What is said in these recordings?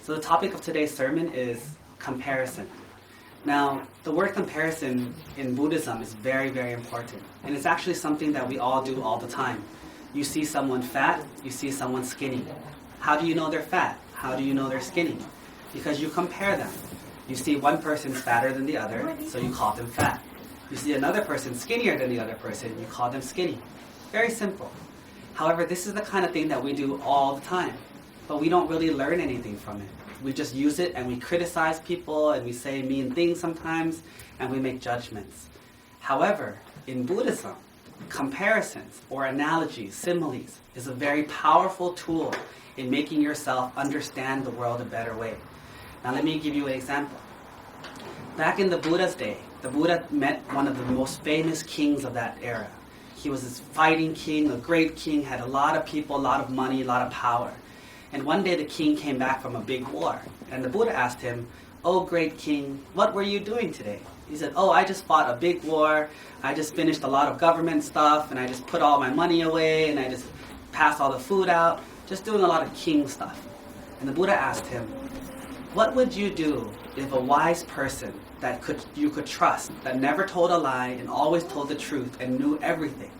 So the topic of today's sermon is comparison. Now, the word comparison in Buddhism is very, very important. And it's actually something that we all do all the time. You see someone fat, you see someone skinny. How do you know they're fat? How do you know they're skinny? Because you compare them. You see one person's fatter than the other, so you call them fat. You see another person skinnier than the other person, you call them skinny. Very simple. However, this is the kind of thing that we do all the time. But we don't really learn anything from it. We just use it and we criticize people and we say mean things sometimes and we make judgments. However, in Buddhism, comparisons or analogies, similes, is a very powerful tool in making yourself understand the world a better way. Now let me give you an example. Back in the Buddha's day, the Buddha met one of the most famous kings of that era. He was this fighting king, a great king, had a lot of people, a lot of money, a lot of power. And one day the king came back from a big war. And the Buddha asked him, "Oh, great king, what were you doing today?" He said, "Oh, I just fought a big war. I just finished a lot of government stuff, and I just put all my money away, and I just passed all the food out, just doing a lot of king stuff." And the Buddha asked him, "What would you do if a wise person that you could trust, that never told a lie and always told the truth and knew everything,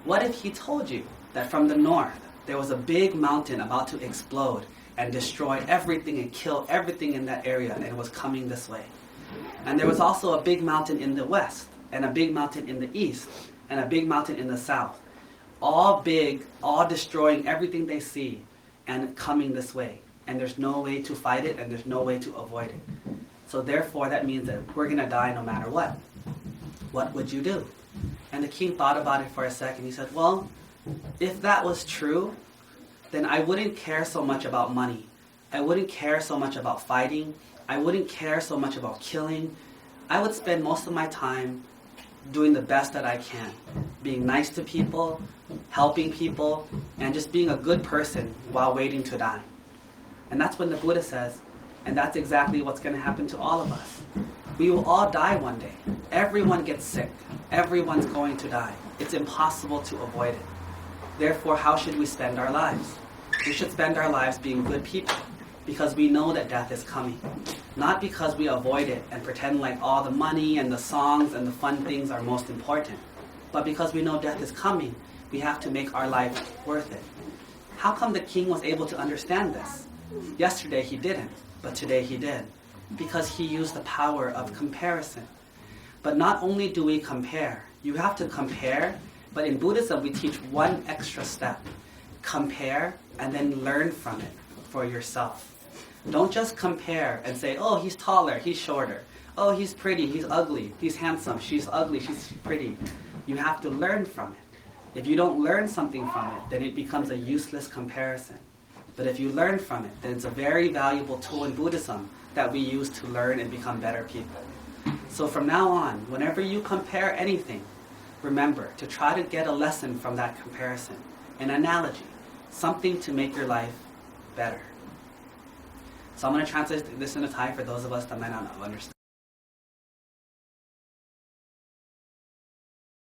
what if he told you that from the north there was a big mountain about to explode and destroy everything and kill everything in that area, and it was coming this way? And there was also a big mountain in the west, and a big mountain in the east, and a big mountain in the south. All big, all destroying everything they see, and coming this way. And there's no way to fight it, and there's no way to avoid it. So therefore, that means that we're going to die no matter what. What would you do?" And the king thought about it for a second. He said, "Well, if that was true, then I wouldn't care so much about money. I wouldn't care so much about fighting. I wouldn't care so much about killing. I would spend most of my time doing the best that I can, being nice to people, helping people, and just being a good person while waiting to die." And that's when the Buddha says, and that's exactly what's going to happen to all of us. We will all die one day. Everyone gets sick. Everyone's going to die. It's impossible to avoid it. Therefore, how should we spend our lives? We should spend our lives being good people, because we know that death is coming. Not because we avoid it and pretend like all the money and the songs and the fun things are most important, but because we know death is coming, we have to make our life worth it. How come the king was able to understand this? Yesterday he didn't, but today he did, because he used the power of comparison. But not only do we compare, you have to compare, but in Buddhism we teach one extra step. Compare and then learn from it for yourself. Don't just compare and say, "Oh, he's taller, he's shorter. Oh, he's pretty, he's ugly, he's handsome, she's ugly, she's pretty." You have to learn from it. If you don't learn something from it, then it becomes a useless comparison. But if you learn from it, then it's a very valuable tool in Buddhism that we use to learn and become better people. So from now on, whenever you compare anything, remember to try to get a lesson from that comparison, an analogy, something to make your life better. So I'm going to translate this into Thai for those of us that might not have understood.